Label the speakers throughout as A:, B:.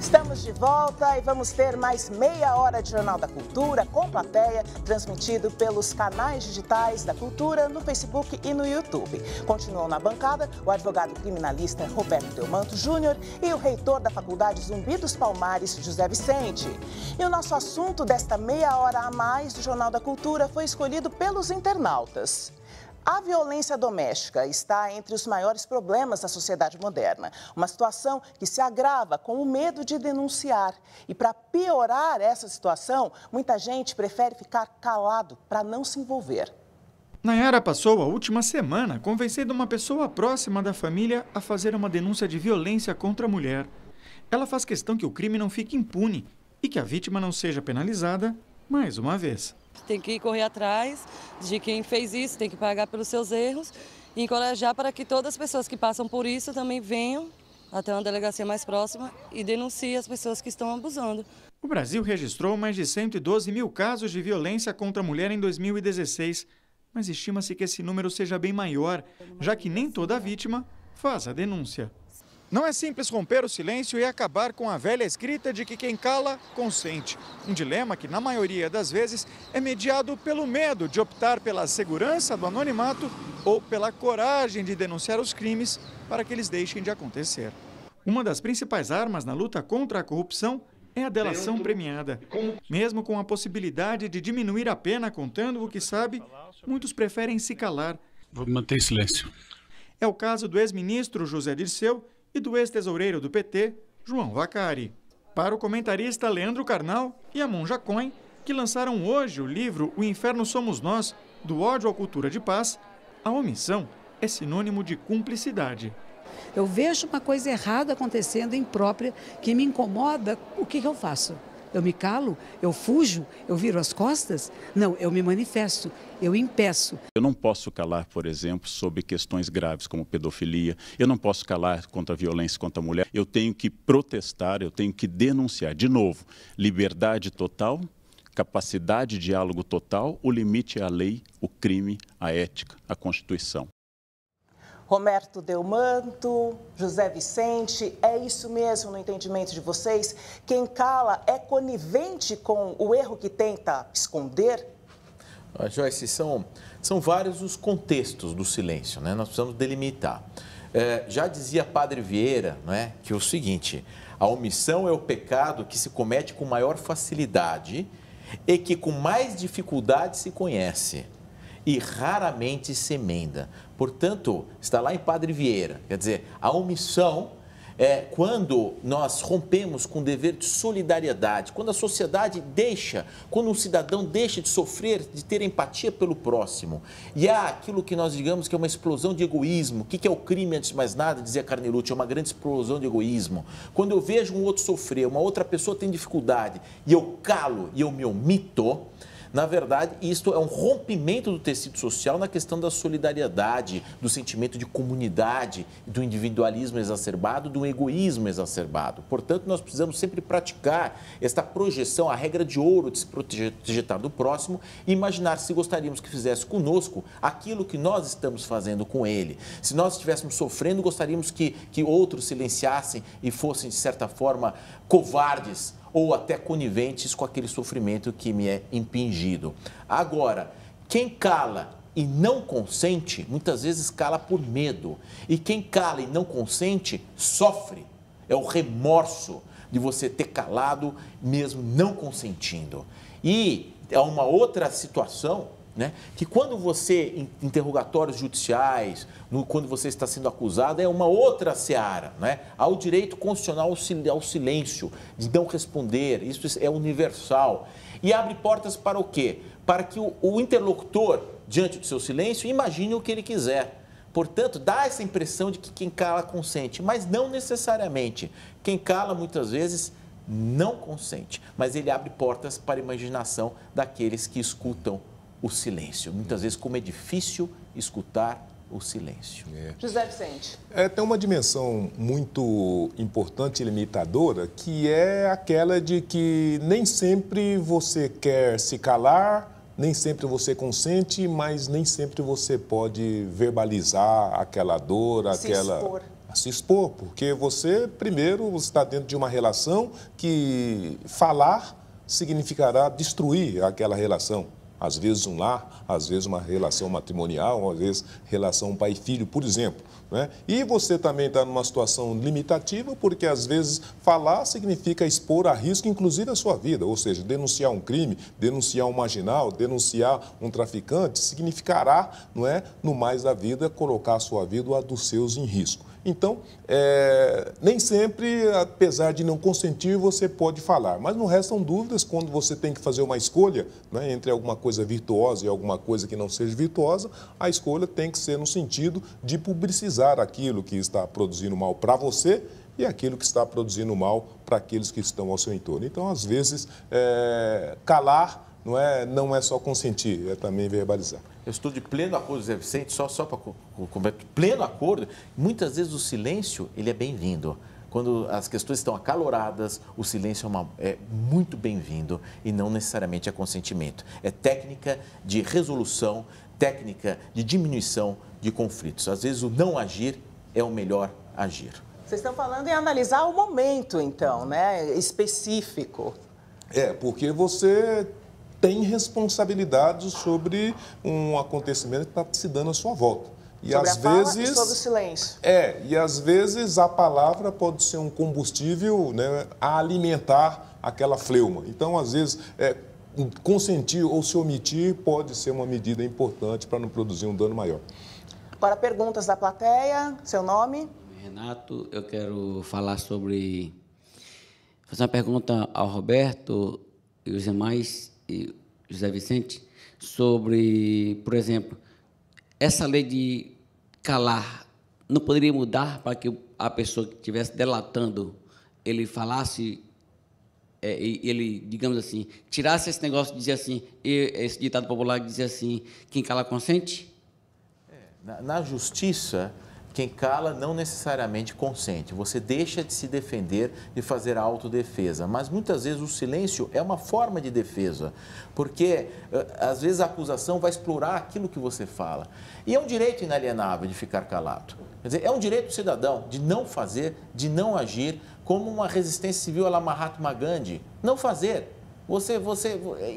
A: Estamos de volta e vamos ter mais meia hora de Jornal da Cultura com plateia, transmitido pelos canais digitais da Cultura no Facebook e no YouTube. Continuam na bancada o advogado criminalista Roberto Delmanto Júnior e o reitor da Faculdade Zumbi dos Palmares, José Vicente. E o nosso assunto desta meia hora a mais do Jornal da Cultura foi escolhido pelos internautas. A violência doméstica está entre os maiores problemas da sociedade moderna. Uma situação que se agrava com o medo de denunciar. E para piorar essa situação, muita gente prefere ficar calado para não se envolver.
B: Nayara passou a última semana convencendo uma pessoa próxima da família a fazer uma denúncia de violência contra a mulher. Ela faz questão que o crime não fique impune e que a vítima não seja penalizada mais uma vez.
C: Tem que correr atrás de quem fez isso, tem que pagar pelos seus erros e encorajar para que todas as pessoas que passam por isso também venham até uma delegacia mais próxima e denunciem as pessoas que estão abusando.
B: O Brasil registrou mais de 112 mil casos de violência contra a mulher em 2016, mas estima-se que esse número seja bem maior, já que nem toda vítima faz a denúncia. Não é simples romper o silêncio e acabar com a velha escrita de que quem cala, consente. Um dilema que, na maioria das vezes, é mediado pelo medo de optar pela segurança do anonimato ou pela coragem de denunciar os crimes para que eles deixem de acontecer. Uma das principais armas na luta contra a corrupção é a delação premiada. Mesmo com a possibilidade de diminuir a pena contando o que sabe, muitos preferem se calar.
D: Vou manter silêncio.
B: É o caso do ex-ministro José Dirceu e do ex-tesoureiro do PT, João Vacari. Para o comentarista Leandro Carnal e a Monja Cohen, que lançaram hoje o livro O Inferno Somos Nós, do ódio à cultura de paz, a omissão é sinônimo de cumplicidade.
E: Eu vejo uma coisa errada acontecendo, imprópria, que me incomoda, o que eu faço? Eu me calo? Eu fujo? Eu viro as costas? Não, eu me manifesto, eu impeço.
F: Eu não posso calar, por exemplo, sobre questões graves como pedofilia. Eu não posso calar contra a violência contra a mulher. Eu tenho que protestar, eu tenho que denunciar. De novo, liberdade total, capacidade de diálogo total, o limite é a lei, o crime, a ética, a Constituição.
A: Roberto Delmanto, José Vicente, é isso mesmo no entendimento de vocês? Quem cala é conivente com o erro que tenta esconder?
G: Joyce, são vários os contextos do silêncio, né? Nós precisamos delimitar. Já dizia Padre Vieira, né, que é o seguinte: a omissão é o pecado que se comete com maior facilidade e que com mais dificuldade se conhece e raramente se emenda. Portanto, está lá em Padre Vieira, quer dizer, a omissão é quando nós rompemos com o dever de solidariedade, quando a sociedade deixa, quando um cidadão deixa de sofrer, de ter empatia pelo próximo. E há aquilo que nós digamos que é uma explosão de egoísmo. O que é o crime, antes de mais nada, dizia Carnelucci, é uma grande explosão de egoísmo. Quando eu vejo um outro sofrer, uma outra pessoa tem dificuldade, e eu calo e eu me omito, na verdade, isto é um rompimento do tecido social na questão da solidariedade, do sentimento de comunidade, do individualismo exacerbado, do egoísmo exacerbado. Portanto, nós precisamos sempre praticar esta projeção, a regra de ouro de se projetar do próximo e imaginar se gostaríamos que fizesse conosco aquilo que nós estamos fazendo com ele. Se nós estivéssemos sofrendo, gostaríamos que outros silenciassem e fossem, de certa forma, covardes ou até coniventes com aquele sofrimento que me é impingido. Agora, quem cala e não consente, muitas vezes cala por medo. E quem cala e não consente, sofre. É o remorso de você ter calado, mesmo não consentindo. E é uma outra situação, né, que quando você, em interrogatórios judiciais, quando você está sendo acusado, é uma outra seara, né? Há o direito constitucional ao silêncio, de não responder, isso é universal. E abre portas para o quê? Para que o interlocutor, diante do seu silêncio, imagine o que ele quiser. Portanto, dá essa impressão de que quem cala consente, mas não necessariamente. Quem cala, muitas vezes, não consente, mas ele abre portas para a imaginação daqueles que escutam o silêncio. Muitas vezes, como é difícil escutar o silêncio.
A: José Vicente.
H: Tem uma dimensão muito importante e limitadora, que é aquela de que nem sempre você quer se calar, nem sempre você consente, mas nem sempre você pode verbalizar aquela dor, se expor, porque você, primeiro, está dentro de uma relação que falar significará destruir aquela relação. Às vezes um lar, às vezes uma relação matrimonial, às vezes relação pai e filho, por exemplo. Né? E você também está numa situação limitativa, porque às vezes falar significa expor a risco, inclusive a sua vida, ou seja, denunciar um crime, denunciar um marginal, denunciar um traficante, significará, não é, no mais da vida, colocar a sua vida ou a dos seus em risco. Então, nem sempre, apesar de não consentir, você pode falar. Mas não restam dúvidas quando você tem que fazer uma escolha, né, entre alguma coisa virtuosa e alguma coisa que não seja virtuosa, a escolha tem que ser no sentido de publicizar aquilo que está produzindo mal para você e aquilo que está produzindo mal para aqueles que estão ao seu entorno. Então, às vezes, calar não é só consentir, é também verbalizar.
G: Eu estou de pleno acordo, Zé Vicente, só para pleno acordo. Muitas vezes o silêncio ele é bem-vindo. Quando as questões estão acaloradas, o silêncio é muito bem-vindo e não necessariamente é consentimento. É técnica de resolução, técnica de diminuição de conflitos. Às vezes o não agir é o melhor agir.
A: Vocês estão falando em analisar o momento, então, né, específico.
H: Porque você tem responsabilidade sobre um acontecimento que está se dando à sua volta. E
A: sobre
H: às
A: a fala
H: vezes,
A: e sobre o silêncio.
H: E às vezes a palavra pode ser um combustível, né, a alimentar aquela fleuma. Então, às vezes, consentir ou se omitir pode ser uma medida importante para não produzir um dano maior.
A: Agora, perguntas da plateia. Seu nome?
D: Renato, eu quero falar sobre... fazer uma pergunta ao Roberto e os demais, e José Vicente, sobre, por exemplo, essa lei de calar não poderia mudar para que a pessoa que estivesse delatando, ele falasse, ele, digamos assim, tirasse esse negócio de dizer assim, esse ditado popular que dizia assim, quem cala consente?
G: Na justiça, quem cala não necessariamente consente. Você deixa de se defender, de fazer a autodefesa. Mas muitas vezes o silêncio é uma forma de defesa, porque às vezes a acusação vai explorar aquilo que você fala. E é um direito inalienável de ficar calado. Quer dizer, é um direito do cidadão de não fazer, de não agir, como uma resistência civil à la Mahatma Gandhi. Não fazer.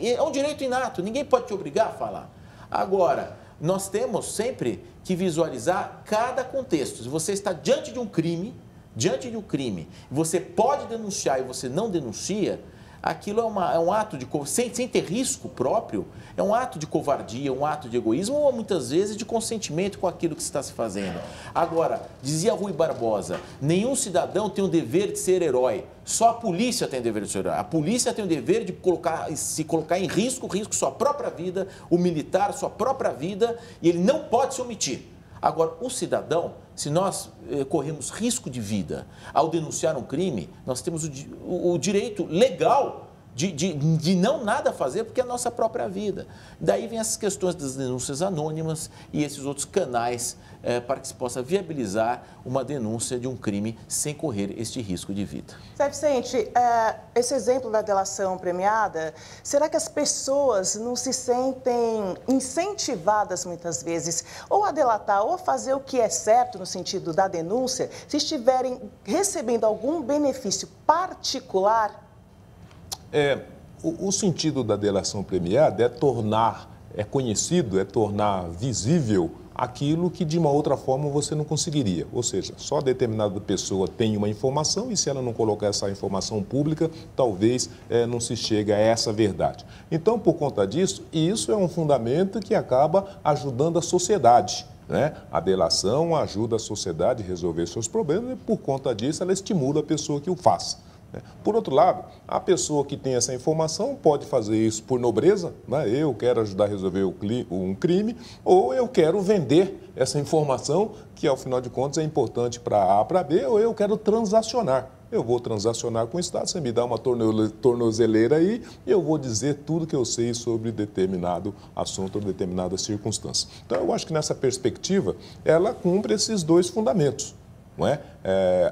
G: É um direito inato, ninguém pode te obrigar a falar. Agora, nós temos sempre que visualizar cada contexto. Se você está diante de um crime, você pode denunciar e você não denuncia, aquilo é um ato de, sem ter risco próprio, é um ato de covardia, um ato de egoísmo ou muitas vezes de consentimento com aquilo que está se fazendo. Agora, dizia Rui Barbosa, nenhum cidadão tem o dever de ser herói, só a polícia tem o dever de ser herói. A polícia tem o dever de se colocar em risco sua própria vida, o militar, sua própria vida, e ele não pode se omitir. Agora, o cidadão, se nós corremos risco de vida ao denunciar um crime, nós temos o direito legal de não nada fazer, porque é a nossa própria vida. Daí vem essas questões das denúncias anônimas e esses outros canais para que se possa viabilizar uma denúncia de um crime sem correr este risco de vida.
A: Zé Vicente, esse exemplo da delação premiada, será que as pessoas não se sentem incentivadas muitas vezes ou a delatar ou a fazer o que é certo no sentido da denúncia, se estiverem recebendo algum benefício particular?
H: O sentido da delação premiada é tornar visível aquilo que de uma outra forma você não conseguiria. Ou seja, só determinada pessoa tem uma informação e se ela não colocar essa informação pública, talvez não se chegue a essa verdade. Então, por conta disso, isso é um fundamento que acaba ajudando a sociedade. Né? A delação ajuda a sociedade a resolver seus problemas e, por conta disso, ela estimula a pessoa que o faça. Por outro lado, a pessoa que tem essa informação pode fazer isso por nobreza, né? Eu quero ajudar a resolver um crime, ou eu quero vender essa informação, que ao final de contas é importante para A, para B, ou eu quero transacionar. Eu vou transacionar com o Estado, você me dá uma tornozeleira aí e eu vou dizer tudo que eu sei sobre determinado assunto ou determinada circunstância. Então, eu acho que nessa perspectiva, ela cumpre esses dois fundamentos. Não é?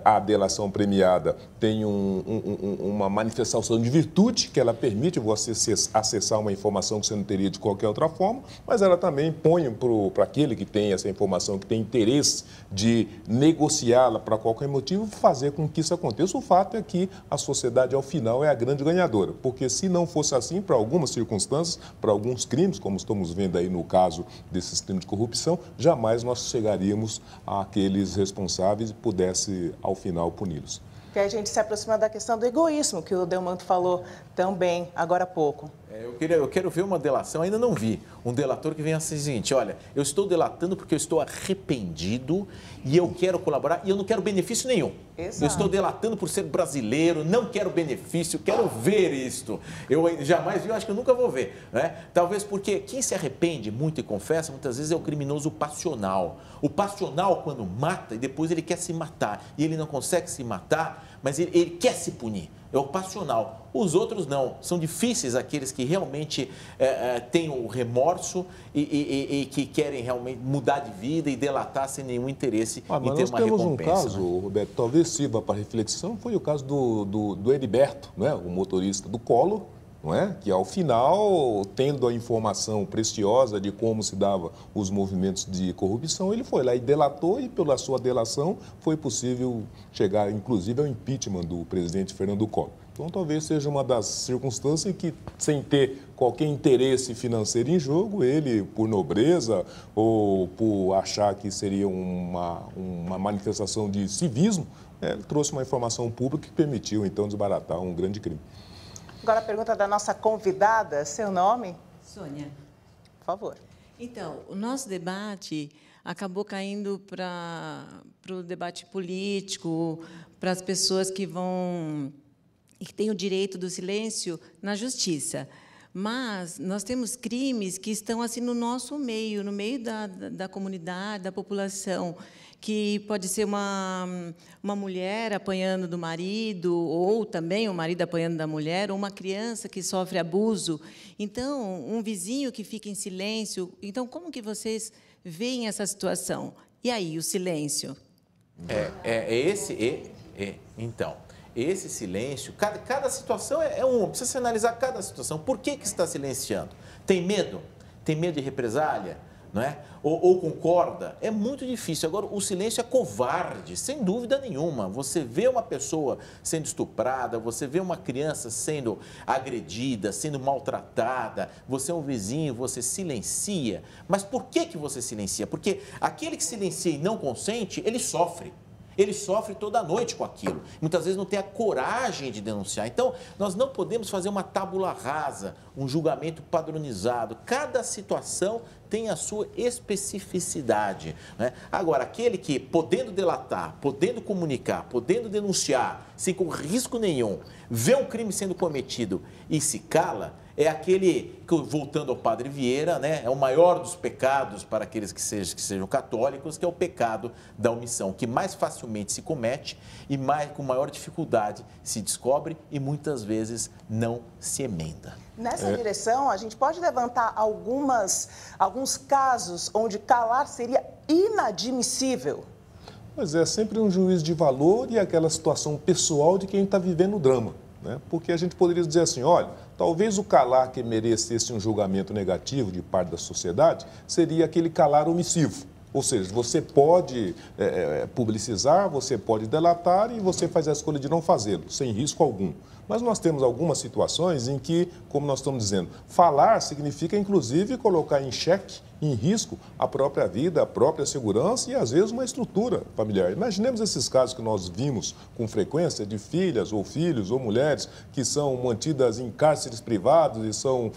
H: a delação premiada tem uma manifestação de virtude, que ela permite você acessar uma informação que você não teria de qualquer outra forma, mas ela também põe para aquele que tem essa informação, que tem interesse de negociá-la para qualquer motivo, fazer com que isso aconteça. O fato é que a sociedade, ao final, é a grande ganhadora, porque se não fosse assim, para algumas circunstâncias, para alguns crimes, como estamos vendo aí no caso desses crimes de corrupção, jamais nós chegaríamos àqueles responsáveis e pudesse, ao final, puni-los.
A: Que a gente se aproxima da questão do egoísmo, que o Delmanto falou também agora há pouco.
G: Eu quero ver uma delação, ainda não vi, um delator que venha assim, o seguinte, olha, eu estou delatando porque eu estou arrependido e eu quero colaborar e eu não quero benefício nenhum.
A: Exato.
G: Eu estou delatando por ser brasileiro, não quero benefício, quero ver isto. Eu jamais vi, eu acho que eu nunca vou ver, né? Talvez porque quem se arrepende muito e confessa, muitas vezes é o criminoso passional. O passional, quando mata, e depois ele quer se matar, e ele não consegue se matar, mas ele quer se punir. É o passional. Os outros não. São difíceis aqueles que realmente têm o remorso e que querem realmente mudar de vida e delatar sem nenhum interesse em ter uma recompensa. Nós temos um
H: caso, Roberto, talvez sirva para reflexão, foi o caso do Heriberto, né? O motorista do Collor, não é? Que ao final, tendo a informação preciosa de como se dava os movimentos de corrupção, ele foi lá e delatou, e pela sua delação foi possível chegar, inclusive, ao impeachment do presidente Fernando Collor. Então, talvez seja uma das circunstâncias em que, sem ter qualquer interesse financeiro em jogo, ele, por nobreza ou por achar que seria uma manifestação de civismo, trouxe uma informação pública que permitiu, então, desbaratar um grande crime.
A: Agora a pergunta da nossa convidada, seu nome?
I: Sônia.
A: Por favor.
I: Então, o nosso debate acabou caindo para o debate político, para as pessoas que têm o direito do silêncio na justiça. Mas nós temos crimes que estão assim no nosso meio, no meio da comunidade, da população, que pode ser uma mulher apanhando do marido, ou também o marido apanhando da mulher, ou uma criança que sofre abuso. Então, um vizinho que fica em silêncio. Então, como que vocês veem essa situação? E aí, o silêncio?
G: Então, esse silêncio, cada situação precisa se analisar cada situação. Por que está silenciando? Tem medo? Tem medo de represália? Não é? Ou concorda? É muito difícil. Agora, o silêncio é covarde, sem dúvida nenhuma. Você vê uma pessoa sendo estuprada, você vê uma criança sendo agredida, sendo maltratada, você é um vizinho, você silencia. Mas por que você silencia? Porque aquele que silencia e não consente, ele sofre. Ele sofre toda noite com aquilo. Muitas vezes não tem a coragem de denunciar. Então, nós não podemos fazer uma tábula rasa, um julgamento padronizado. Cada situação tem a sua especificidade, né? Agora, aquele que, podendo delatar, podendo comunicar, podendo denunciar, sem correr risco nenhum, vê um crime sendo cometido e se cala, é aquele, voltando ao Padre Vieira, né, é o maior dos pecados para aqueles que sejam católicos, que é o pecado da omissão, que mais facilmente se comete e com maior dificuldade se descobre e muitas vezes não se emenda.
A: Nessa direção, a gente pode levantar alguns casos onde calar seria inadmissível.
H: Mas é sempre um juízo de valor e aquela situação pessoal de quem está vivendo o drama, né? Porque a gente poderia dizer assim, olha, talvez o calar que merecesse um julgamento negativo de parte da sociedade seria aquele calar omissivo. Ou seja, você pode publicizar, você pode delatar e você faz a escolha de não fazê-lo, sem risco algum. Mas nós temos algumas situações em que, como nós estamos dizendo, falar significa, inclusive, colocar em xeque, em risco, a própria vida, a própria segurança e, às vezes, uma estrutura familiar. Imaginemos esses casos que nós vimos com frequência de filhas ou filhos ou mulheres que são mantidas em cárceres privados e são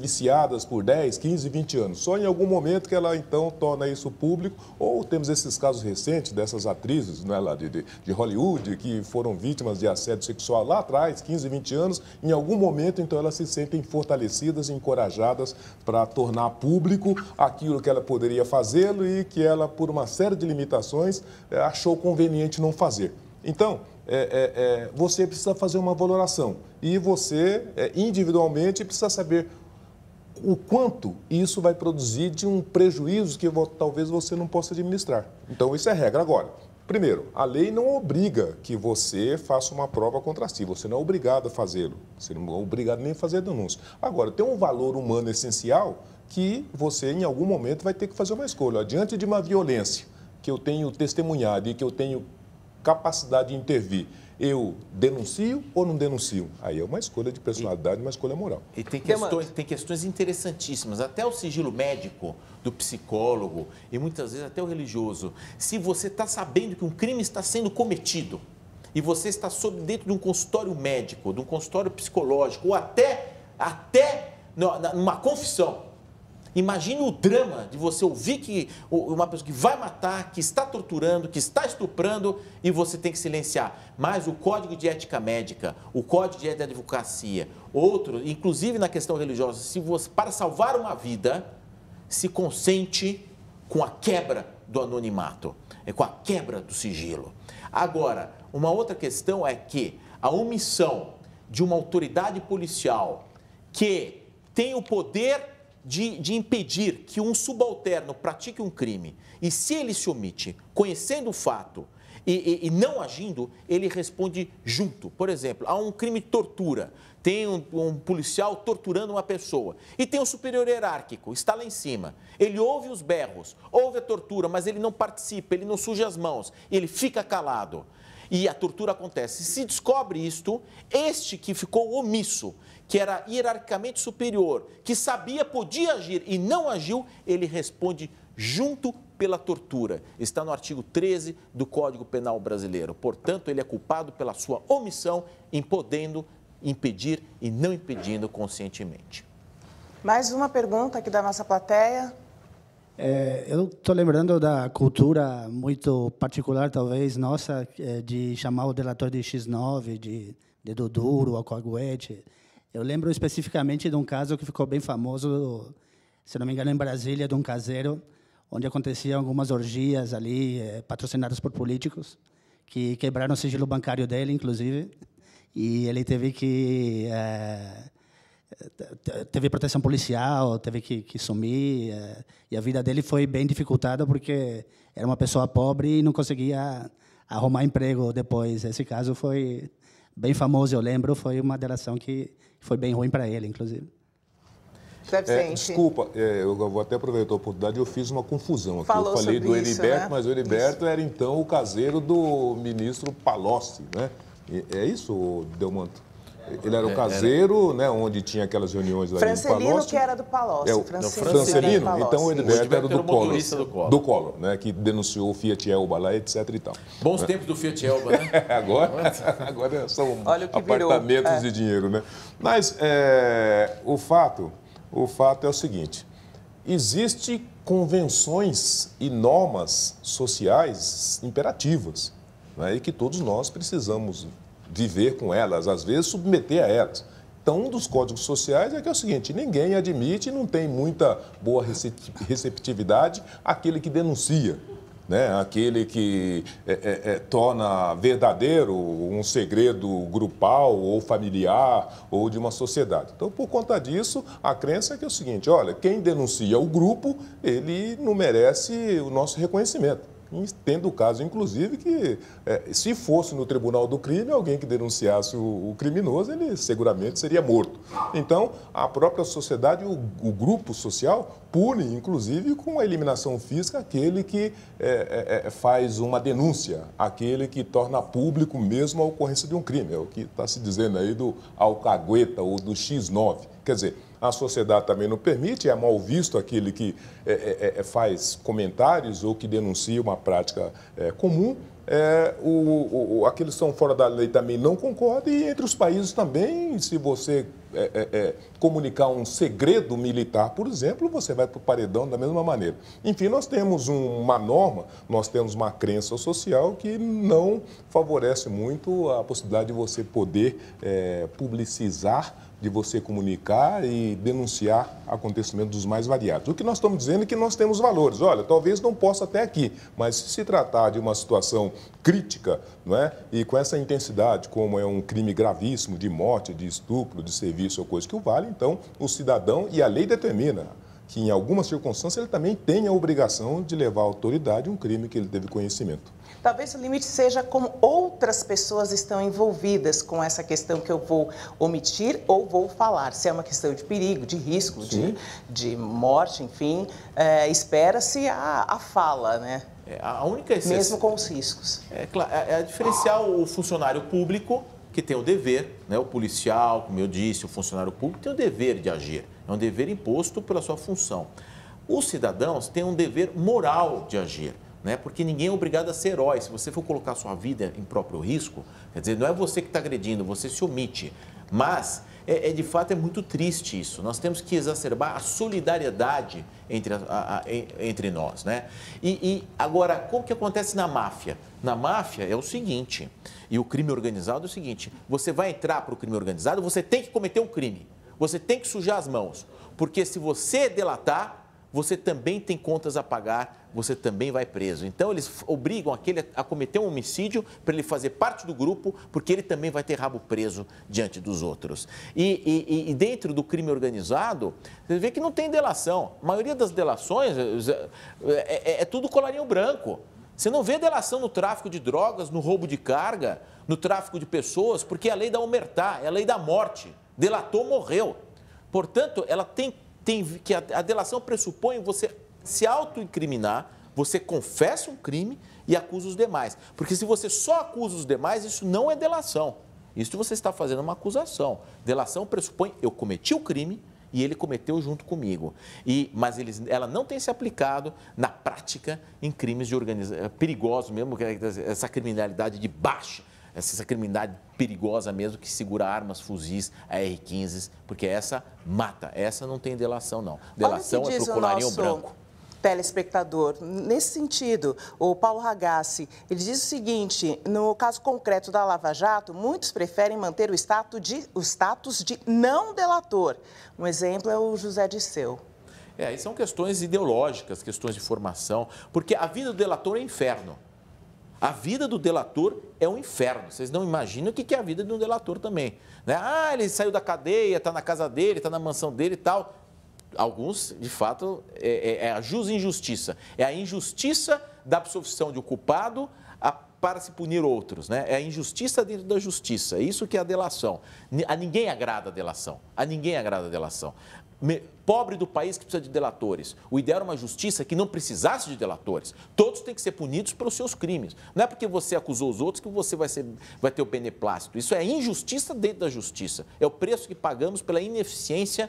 H: viciadas por 10, 15, 20 anos. Só em algum momento que ela, então, torna isso público. Ou temos esses casos recentes dessas atrizes, não é, lá de Hollywood que foram vítimas de assédio sexual lá atrás, 15, 20 anos. Em algum momento, então, elas se sentem fortalecidas e encorajadas para tornar público aquilo que ela poderia fazê-lo e que ela, por uma série de limitações, achou conveniente não fazer. Então, você precisa fazer uma valoração e você, individualmente, precisa saber o quanto isso vai produzir de um prejuízo que talvez você não possa administrar. Então, isso é regra. Agora, Primeiro, a lei não obriga que você faça uma prova contra si. Você não é obrigado a fazê-lo. Você não é obrigado nem a fazer denúncia. Agora, tem um valor humano essencial que você, em algum momento, vai ter que fazer uma escolha. Diante de uma violência que eu tenho testemunhado e que eu tenho capacidade de intervir, eu denuncio ou não denuncio? Aí é uma escolha de personalidade, uma escolha moral.
G: E tem questões interessantíssimas, até o sigilo médico do psicólogo e muitas vezes até o religioso. Se você está sabendo que um crime está sendo cometido e você está dentro de um consultório médico, de um consultório psicológico ou até numa confissão, imagine o drama de você ouvir que uma pessoa que vai matar, que está torturando, que está estuprando e você tem que silenciar. Mas o Código de Ética Médica, o Código de Ética de Advocacia, outros, inclusive na questão religiosa, se você, para salvar uma vida, se consente com a quebra do anonimato, com a quebra do sigilo. Agora, uma outra questão é que a omissão de uma autoridade policial que tem o poder de impedir que um subalterno pratique um crime e se ele se omite, conhecendo o fato e não agindo, ele responde junto. Por exemplo, há um crime de tortura, tem um policial torturando uma pessoa e tem um superior hierárquico, está lá em cima. Ele ouve os berros, ouve a tortura, mas ele não participa, ele não suja as mãos, ele fica calado. E a tortura acontece. Se descobre isto, este que ficou omisso, que era hierarquicamente superior, que sabia, podia agir e não agiu, ele responde junto pela tortura. Está no artigo 13 do Código Penal Brasileiro. Portanto, ele é culpado pela sua omissão em podendo impedir e não impedindo conscientemente.
A: Mais uma pergunta aqui da nossa plateia.
J: Eu estou lembrando da cultura muito particular, talvez, nossa, de chamar o delator de X9, de dedo duro, alcahuete. Eu lembro especificamente de um caso que ficou bem famoso, se não me engano, em Brasília, de um caseiro, onde aconteciam algumas orgias ali, patrocinadas por políticos, que quebraram o sigilo bancário dele, inclusive, e ele teve que... teve proteção policial, teve que sumir, e a vida dele foi bem dificultada porque era uma pessoa pobre e não conseguia arrumar emprego depois. Esse caso foi bem famoso, eu lembro, foi uma delação que foi bem ruim para ele, inclusive.
H: Desculpa, eu vou até aproveitar a oportunidade, eu fiz uma confusão aqui.
A: Falou
H: eu falei do Heriberto,
A: né?
H: mas o Heriberto era então o caseiro do ministro Palocci, né? É isso, Delmanto? Ele era o caseiro, né, onde tinha aquelas reuniões lá do Palocci.
A: Francelino, que era do Palocci.
H: Francelino? Então o Heriberto era do Collor.
G: Do
H: Collor, né, que denunciou o Fiat Elba lá, etc. e tal.
G: Bons tempos do Fiat Elba, né?
H: agora são apartamentos de dinheiro, né? Mas o fato é o seguinte: existem convenções e normas sociais imperativas, né, e que todos nós precisamos viver com elas, às vezes submeter a elas. Então, um dos códigos sociais é que é o seguinte: ninguém admite, não tem muita boa receptividade aquele que denuncia, né? Aquele que torna verdadeiro um segredo grupal ou familiar ou de uma sociedade. Então, por conta disso, a crença é que é o seguinte: olha, quem denuncia o grupo, ele não merece o nosso reconhecimento. Tendo o caso, inclusive, que se fosse no tribunal do crime, alguém que denunciasse o criminoso, ele seguramente seria morto. Então, a própria sociedade, o grupo social, pune, inclusive, com a eliminação física aquele que faz uma denúncia, aquele que torna público mesmo a ocorrência de um crime. É o que está se dizendo aí do alcahueta ou do X9. Quer dizer, a sociedade também não permite, é mal visto aquele que faz comentários ou que denuncia uma prática comum. Aqueles que estão fora da lei também não concordam, e entre os países também, se você comunicar um segredo militar, por exemplo, você vai para o paredão da mesma maneira. Enfim, nós temos uma norma, nós temos uma crença social que não favorece muito a possibilidade de você poder publicizar, de você comunicar e denunciar acontecimentos dos mais variados. O que nós estamos dizendo é que nós temos valores. Olha, talvez não possa até aqui, mas se se tratar de uma situação crítica, não é? E com essa intensidade, como é um crime gravíssimo de morte, de estupro, de serviço ou coisa que o vale, então o cidadão, e a lei determina que em algumas circunstâncias ele também tem a obrigação de levar à autoridade um crime que ele teve conhecimento.
A: Talvez o limite seja como outras pessoas estão envolvidas com essa questão que eu vou omitir ou vou falar. Se é uma questão de perigo, de risco, de morte, enfim, espera-se a fala, né?
G: A única exceção,
A: mesmo com os riscos.
G: É diferenciar o funcionário público, que tem o dever, né? O policial, como eu disse, o funcionário público tem o dever de agir. É um dever imposto pela sua função. Os cidadãos têm um dever moral de agir. Né? Porque ninguém é obrigado a ser herói. Se você for colocar sua vida em próprio risco, quer dizer, não é você que está agredindo, você se omite. Mas, de fato, é muito triste isso. Nós temos que exacerbar a solidariedade entre nós. Né? E agora, como que acontece na máfia? Na máfia é o seguinte, e o crime organizado é o seguinte, você vai entrar para o crime organizado, você tem que cometer um crime. Você tem que sujar as mãos. Porque se você delatar, você também tem contas a pagar, você também vai preso. Então, eles obrigam aquele a cometer um homicídio para ele fazer parte do grupo, porque ele também vai ter rabo preso diante dos outros. E dentro do crime organizado, você vê que não tem delação. A maioria das delações é tudo colarinho branco. Você não vê delação no tráfico de drogas, no roubo de carga, no tráfico de pessoas, porque é a lei da omertá, é a lei da morte. Delatou, morreu. Portanto, ela tem que a delação pressupõe você se autoincriminar, você confessa um crime e acusa os demais. Porque se você só acusa os demais, isso não é delação. Isso você está fazendo uma acusação. Delação pressupõe eu cometi o crime e ele cometeu junto comigo. Mas ela não tem se aplicado na prática em crimes perigosos mesmo, essa criminalidade de baixa. Essa criminalidade perigosa mesmo que segura armas, fuzis, AR-15, porque essa mata, essa não tem delação não. Delação é pro colarinho branco.
A: Telespectador, nesse sentido, o Paulo Ragazzi, ele diz o seguinte, no caso concreto da Lava Jato, muitos preferem manter o status de não delator. Um exemplo é o José Disseu.
G: E são questões ideológicas, questões de formação, porque a vida do delator é inferno. A vida do delator é um inferno. Vocês não imaginam o que é a vida de um delator também. Né? Ele saiu da cadeia, está na casa dele, está na mansão dele e tal. Alguns, de fato, é a injustiça. É a injustiça da absolvição de um culpado para se punir outros. Né? É a injustiça dentro da justiça. É isso que é a delação. A ninguém agrada a delação. A ninguém agrada a delação. Pobre do país que precisa de delatores. O ideal era uma justiça que não precisasse de delatores. Todos têm que ser punidos pelos seus crimes. Não é porque você acusou os outros que você vai ter o beneplácito. Isso é injustiça dentro da justiça. É o preço que pagamos pela ineficiência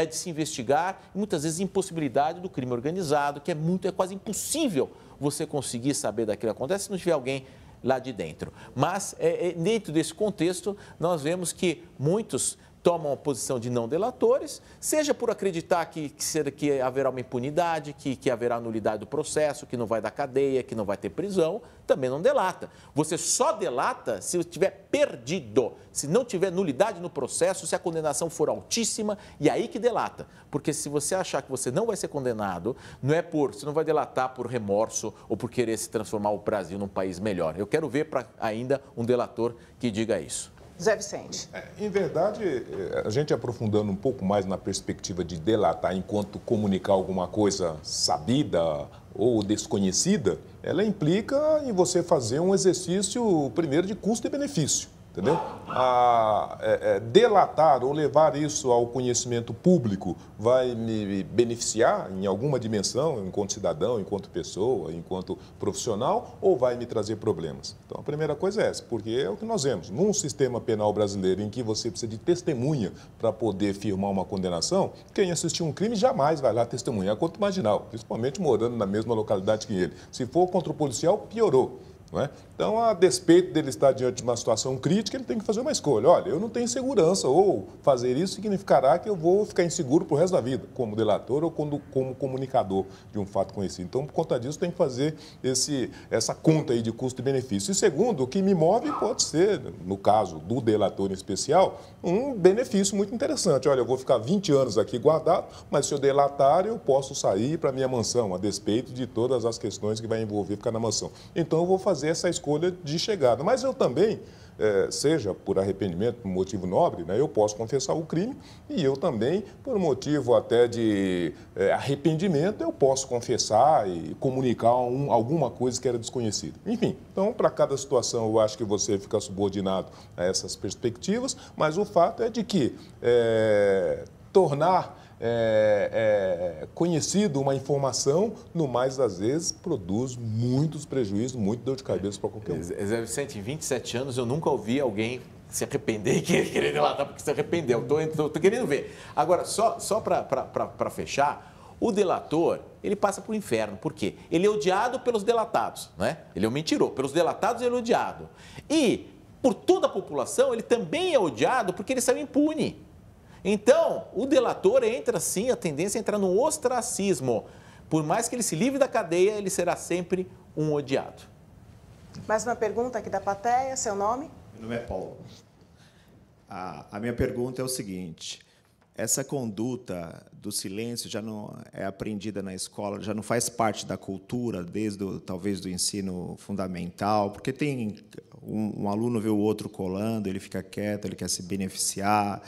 G: de se investigar e muitas vezes impossibilidade do crime organizado, que é quase impossível você conseguir saber daquilo que acontece se não tiver alguém lá de dentro. Mas, dentro desse contexto, nós vemos que muitos tomam a posição de não delatores, seja por acreditar que haverá uma impunidade, que haverá nulidade do processo, que não vai dar cadeia, que não vai ter prisão, também não delata. Você só delata se estiver perdido, se não tiver nulidade no processo, se a condenação for altíssima, e aí que delata. Porque se você achar que você não vai ser condenado, você não vai delatar por remorso ou por querer se transformar o Brasil num país melhor. Eu quero ver ainda um delator que diga isso.
A: Zé Vicente.
H: Em verdade, a gente aprofundando um pouco mais na perspectiva de delatar enquanto comunicar alguma coisa sabida ou desconhecida, ela implica em você fazer um exercício, primeiro, de custo e benefício. Entendeu? Delatar ou levar isso ao conhecimento público vai me beneficiar em alguma dimensão, enquanto cidadão, enquanto pessoa, enquanto profissional, ou vai me trazer problemas? Então, a primeira coisa é essa, porque é o que nós vemos. Num sistema penal brasileiro em que você precisa de testemunha para poder firmar uma condenação, quem assistiu um crime jamais vai lá testemunhar contra o marginal, principalmente morando na mesma localidade que ele. Se for contra o policial, piorou. Não é? Então, a despeito dele estar diante de uma situação crítica, ele tem que fazer uma escolha. Olha, eu não tenho segurança, ou fazer isso significará que eu vou ficar inseguro para o resto da vida, como delator ou como comunicador de um fato conhecido. Então, por conta disso, tem que fazer essa conta aí de custo e benefício. E segundo, o que me move pode ser, no caso do delator em especial, um benefício muito interessante. Olha, eu vou ficar 20 anos aqui guardado, mas se eu delatar, eu posso sair para a minha mansão, a despeito de todas as questões que vai envolver ficar na mansão. Então, eu vou fazer essa escolha de chegada. Mas eu também seja por arrependimento, por motivo nobre, né, eu posso confessar o crime e eu também, por motivo até de arrependimento, eu posso confessar e comunicar alguma coisa que era desconhecida. Enfim, então, para cada situação, eu acho que você fica subordinado a essas perspectivas, mas o fato é de que tornar conhecido uma informação, no mais das vezes, produz muitos prejuízos, muito dor de cabeça para qualquer um.
G: Zé Vicente, em 27 anos, eu nunca ouvi alguém se arrepender e querer delatar porque se arrependeu. Estou querendo ver. Agora, só para fechar, o delator, ele passa por inferno. Por quê? Ele é odiado pelos delatados, né? Ele é um mentiroso. Pelos delatados, ele é odiado. E, por toda a população, ele também é odiado porque ele saiu impune. Então, o delator entra, sim, a tendência é entrar no ostracismo. Por mais que ele se livre da cadeia, ele será sempre um odiado.
A: Mais uma pergunta aqui da plateia, seu nome?
K: Meu nome é Paulo. A minha pergunta é o seguinte: essa conduta do silêncio já não é aprendida na escola, já não faz parte da cultura, talvez do ensino fundamental, porque tem um aluno vê o outro colando, ele fica quieto, ele quer se beneficiar,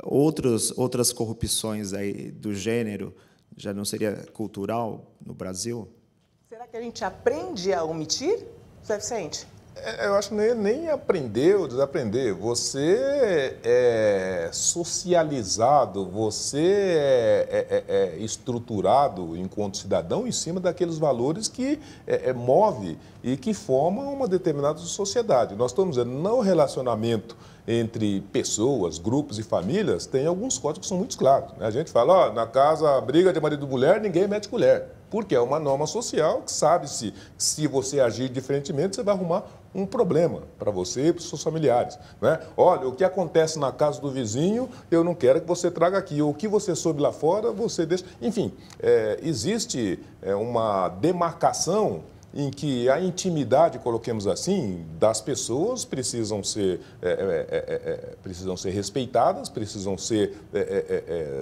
K: outras corrupções aí do gênero, já não seria cultural no Brasil?
A: Será que a gente aprende a omitir, Zé Vicente?
H: Eu acho que nem aprender ou desaprender. Você é socializado, você é estruturado enquanto cidadão em cima daqueles valores que move e que formam uma determinada sociedade. Nós estamos dizendo, no relacionamento entre pessoas, grupos e famílias, tem alguns códigos que são muito claros, né? A gente fala, na casa, briga de marido e mulher, ninguém mete colher. Porque é uma norma social que sabe-se, se você agir diferentemente, você vai arrumar um problema para você e para os seus familiares, né? Olha, o que acontece na casa do vizinho, eu não quero que você traga aqui. O que você soube lá fora, você deixa... Enfim, existe uma demarcação em que a intimidade, coloquemos assim, das pessoas precisam ser respeitadas, precisam ser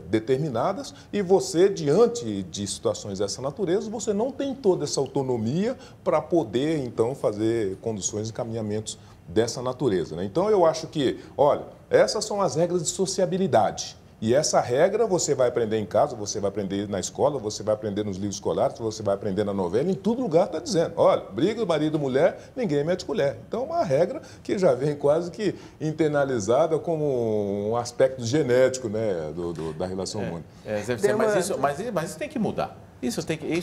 H: determinadas, e você, diante de situações dessa natureza, você não tem toda essa autonomia para poder, então, fazer conduções e encaminhamentos dessa natureza, né? Então, eu acho que, olha, essas são as regras de sociabilidade. E essa regra você vai aprender em casa, você vai aprender na escola, você vai aprender nos livros escolares, você vai aprender na novela, em todo lugar está dizendo, olha, briga marido e mulher, ninguém mete colher. Então é uma regra que já vem quase que internalizada como um aspecto genético, né, da relação humana.
G: Mas isso tem que mudar. É isso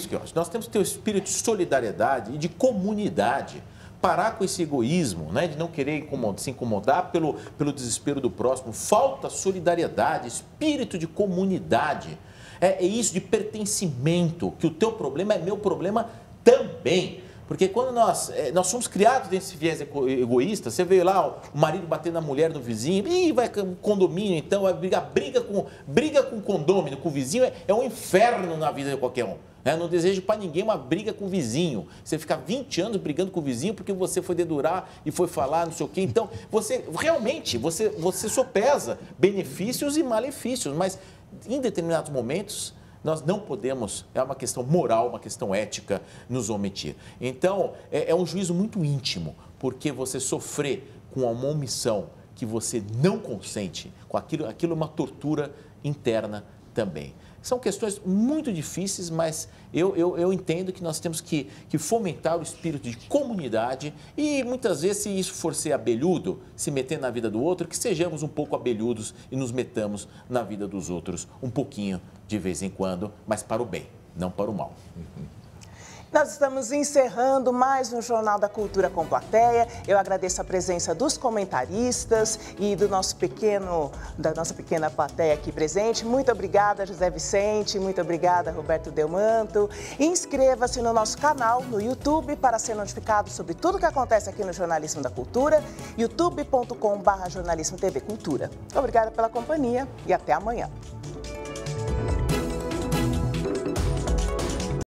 G: que eu acho. Nós temos que ter o espírito de solidariedade e de comunidade. Parar com esse egoísmo, né, de não querer se incomodar pelo desespero do próximo. Falta solidariedade, espírito de comunidade. É isso de pertencimento, que o teu problema é meu problema também. Porque quando nós somos criados desse viés egoísta, você vê lá o marido batendo na mulher do vizinho, e vai com condomínio, então, vai briga com condômino, com o vizinho, é um inferno na vida de qualquer um. Não desejo para ninguém uma briga com o vizinho. Você fica 20 anos brigando com o vizinho porque você foi dedurar e foi falar não sei o quê. Então, você sopesa benefícios e malefícios, mas em determinados momentos nós não podemos, é uma questão moral, uma questão ética, nos omitir. Então, é um juízo muito íntimo, porque você sofrer com uma omissão que você não consente, com aquilo é uma tortura interna também. São questões muito difíceis, mas eu entendo que nós temos que fomentar o espírito de comunidade e, muitas vezes, se isso for ser abelhudo, se meter na vida do outro, que sejamos um pouco abelhudos e nos metamos na vida dos outros um pouquinho de vez em quando, mas para o bem, não para o mal.
A: Nós estamos encerrando mais um Jornal da Cultura com Plateia. Eu agradeço a presença dos comentaristas e da nossa pequena plateia aqui presente. Muito obrigada, José Vicente. Muito obrigada, Roberto Delmanto. Inscreva-se no nosso canal no YouTube para ser notificado sobre tudo que acontece aqui no Jornalismo da Cultura. youtube.com/jornalismo TV Cultura. Obrigada pela companhia e até amanhã.